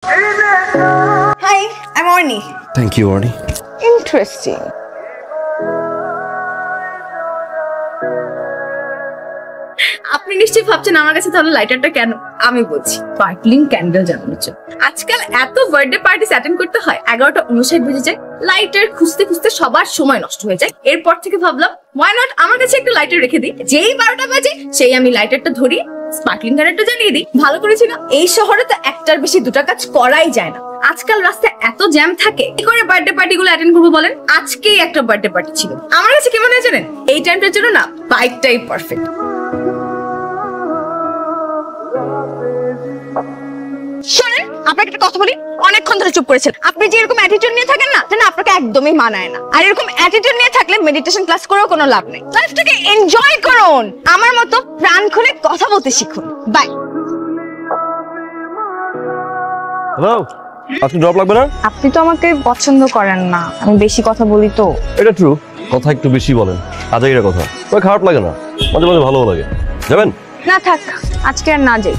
Hi, I'm Orni. Thank you, Orni. Interesting. আপনি নিশ্চয়ই ভাবছেন আমার কাছে তাহলে লাইটারটা কেন? আমি বলছি স্পার্কলিং ক্যান্ডেল জ্বালানোর জন্য। আজকাল এত বার্থডে পার্টি অ্যাটেন্ড করতে হয়, 11:59 বেজে যায়, লাইটার খুঁজতে খুঁজতে সবার সময় নষ্ট হয়ে যায়। এরপর থেকে ভাবলাম ওয়াই নট আমার কাছে একটা লাইটার রেখে দিই, যেই 12টা বাজে সেই আমি লাইটারটা ধরি, স্পার্কলিং ক্যান্ডেলটা জ্বালিয়ে দিই। ভালো করেছি না? এই শহরে তো একটার বেশি দুটা কাজ করাই যায় না। আজকাল রাস্তায় এত জ্যাম থাকে, কি করে বার্থডে পার্টি গুলো অ্যাটেন্ড করবো বলেন? আজকেই একটা বার্থডে পার্টি ছিল। আমার কাছে কি মনে হয় জানেন? এই টাইমটার জন্য না বাইকটাই পারফেক্ট। শোনেন, আপনাকে একটা কথা বলি, অনেকক্ষণ ধরে চুপ করেছেন। আপনি যে এরকম অ্যাটিটিউড নিয়ে থাকেন না, সেটা আপনাকে একদমই মানায় না। আর এরকম অ্যাটিটিউড নিয়ে থাকলে মেডিটেশন ক্লাস করেও কোনো লাভ নেই। লাইফটাকে এনজয় করুন, আমার মতো প্রাণ খুলে কথা বলতে শিখুন। বাই। হ্যালো, আজকে ড্রপ লাগবে না? আপনি তো আমাকে পছন্দ করেন না, আমি বেশি কথা বলি তো। এটা ট্রু, কথা একটু বেশি বলেন, আজাইরা কথা। তবে খারাপ লাগে না, মাঝে মাঝে ভালো লাগে। যাবেন? না থাক, আজকে আর না যাই।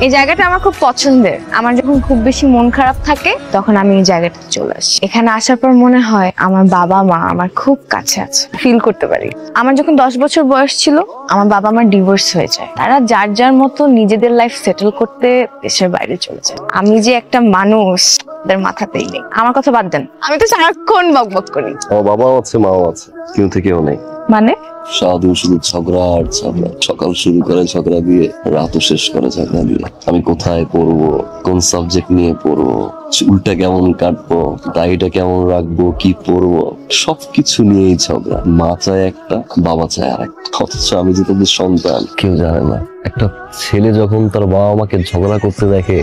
এই জায়গাটা আমার খুব পছন্দের। আমার যখন খুব বেশি মন খারাপ থাকে তখন আমি এই জায়গাটা চলে আসি। এখানে আসার পর মনে হয় আমার বাবা মা আমার খুব কাছে আছে, ফিল করতে পারি। আমার যখন 10 বছর বয়স ছিল, আমার বাবা মার ডিভোর্স হয়ে যায়। তারা যার যার মতো নিজেদের লাইফ সেটেল করতে দেশের বাইরে চলে যায়। আমি যে একটা মানুষ তাদের মাথাতেই নেই। আমার কথা বাদ দেন, আমি তো সারাক্ষণ বকবক করি। আমার বাবাও আছে, মাও আছে, কেউ থেকেও নেই। মানে সারাদিন শুধু ঝগড়া আর ঝগড়া। সকাল শুরু করে ঝগড়া দিয়ে, রাতও শেষ করে ঝগড়া দিয়ে। আমি কোথায় পড়বো, কোন সাবজেক্ট নিয়ে পড়বো, চুলটা কেমন কাটবো, দাড়িটা কেমন রাখবো, কি পড়বো, সবকিছু নিয়েই ঝগড়া। মা চায় একটা, বাবা চায় আর একটা। অথচ আমি যে তাদের সন্তান, কেউ জানে না। একটা ছেলে যখন তার বাবা মাকে ঝগড়া করতে দেখে,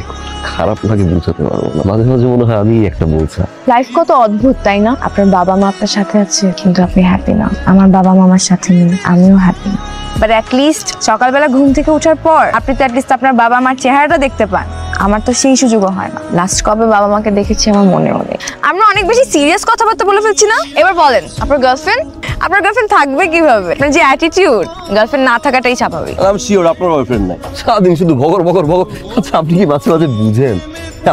খারাপ লাগে বুঝাতে পারবো না। মাঝে মাঝে মনে হয় আমি একটা বোঝা। লাইফ কত অদ্ভুত, তাই না? আপনার বাবা মা আপনার সাথে আছে কিন্তু আপনি হ্যাপি না। আমার বাবা মা আমার সাথে নেই, আমিও হ্যাপি না। বাট অ্যাটলিস্ট সকালবেলা ঘুম থেকে ওঠার পর আপনি তো অ্যাটলিস্ট আপনার বাবা মার চেহারাটা দেখতে পান। আমার তো সেই সুযোগও হয় না। লাস্ট কবে বাবা মাকে দেখেছি আমার মনেও নেই। আমরা অনেক বেশি সিরিয়াস কথাবার্তা বলে ফেলছি না? এবার বলেন, আপনার গার্লফ্রেন্ড থাকবে কিভাবে? আপনার যে অ্যাটিটিউড, গার্লফ্রেন্ড না থাকাটাই স্বাভাবিক। আমি শিওর আপনার বয়ফ্রেন্ড নাই। সারাদিন শুধু ভগর ভগর ভগর। আচ্ছা, আপনি কি মাঝে মাঝে বুঝেন?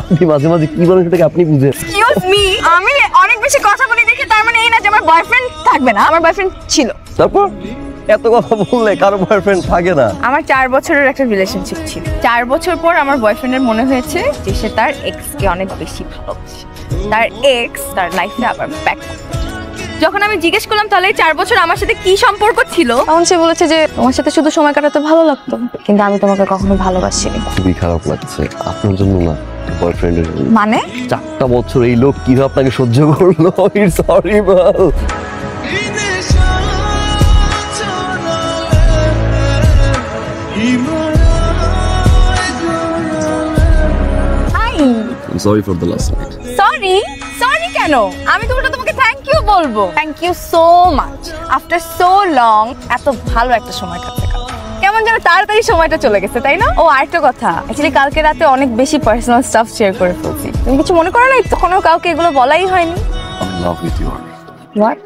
আপনি মাঝে মাঝে কি বলেন সেটাকে আপনি বুঝেন? এক্সকিউজ মি, আমি অনেক বেশি কথা বলি দেখে তার মানে এই না যে আমার বয়ফ্রেন্ড থাকবে না। আমার বয়ফ্রেন্ড ছিল। তারপর এত কথা বললে কারো বয়ফ্রেন্ড থাকে না? আমার 4 বছরের একটা রিলেশনশিপ ছিল। 4 বছর পর আমার বয়ফ্রেন্ডের মনে হয়েছে যে সে তার এক্স কে অনেক বেশি ভালোবাসে। তার এক্স তার লাইফে আবার ব্যাক। যখন আমি জিজ্ঞেস করলাম তাহলে 4 বছর আমার সাথে কি সম্পর্ক ছিল, তখন সে বলেছে যে তোমার সাথে শুধু সময় কাটাতে ভালো লাগতো, কিন্তু আমি তোমাকে কখনো ভালোবাসিনি। খুবই খারাপ লাগছে আপনার জন্য না, বয়ফ্রেন্ডের জন্য। মানে 4টা বছর এই লোক কিভাবে আপনাকে সহ্য করলো? It's horrible. I'm sorry for the last night. Sorry কেন? আমি তো ওটা তোমাকে থ্যাংক ইউ বলবো। Thank you so much. After so long এত ভালো একটা সময় কাটতে কেমন যেন তাড়াতাড়ি সময়টা চলে গেছে, তাই না? ও আরেকটা কথা, অ্যাকচুয়ালি কালকে রাতে অনেক বেশি পার্সোনাল স্টাফ শেয়ার করে ফেলছি। তুমি কিছু মনে করো নাই? তখনও কাউকে এগুলো বলাই হয়নি। I'm in love with you, Arnie. What?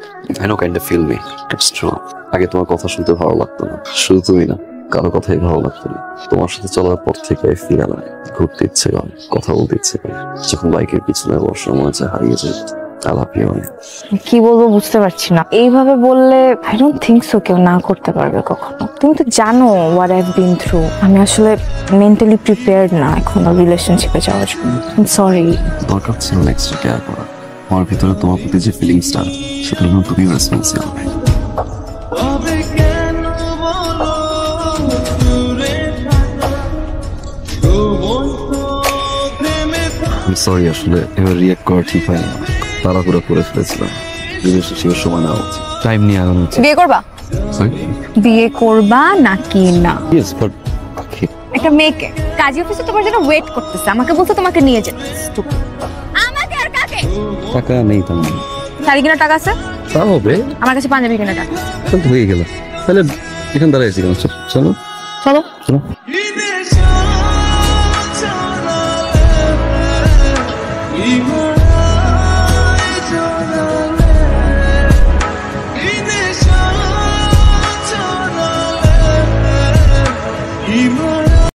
I know kind of feel me. It's true. আগে তোমার কথা শুনতে ভালো লাগতো না। শুধু তুমি না, কারো কথাই ভালো লাগতো না। তোমার সাথে চলার পর থেকে ফিরে না, ঘুরতে ইচ্ছে করে, কথা বলতে ইচ্ছে করে। যখন বাইকের পিছনে বসার মনে হচ্ছে হারিয়ে যায়। কি বলবো বুঝতে পারছি না। এইভাবে বললে আই ডোন্ট থিংক সো কেউ না করতে পারবে কখনো। তুমি তো জানো what I have been through. আমি আসলে মেন্টালি প্রিপেয়ার্ড না এখন রিলেশনশিপে যাওয়ার জন্য। সরি। দরকার ছিল নেক্সট কেয়ার করা। আমার ভিতরে তোমার প্রতি যে ফিলিংসটা, সেটার জন্য তুমিও রেসপন্সিবল। সরি, আসলে এবার রিঅ্যাক্ট করা ঠিক হয়নি। তাড়াহুড়ো করে ফেলেছিলাম। রিলেশনশিপের সময় নেওয়া উচিত, টাইম নিয়ে আগানো উচিত। বিয়ে করবা? বিয়ে করবা নাকি না? ইয়েস, বাট একটা মেয়েকে কাজী অফিসে তোমার জন্য ওয়েট করতেছে, আমাকে বলছে তোমাকে নিয়ে যেতে। আমাকে আর কাকে? টাকা নেই তেমন। শাড়ি কেনার টাকা আছে? তা হবে। আমার কাছে পাঞ্জাবি কেনার টাকা। হয়ে গেল। তাহলে এখানে দাঁড়াইছি কেন? চলো চলো চলো।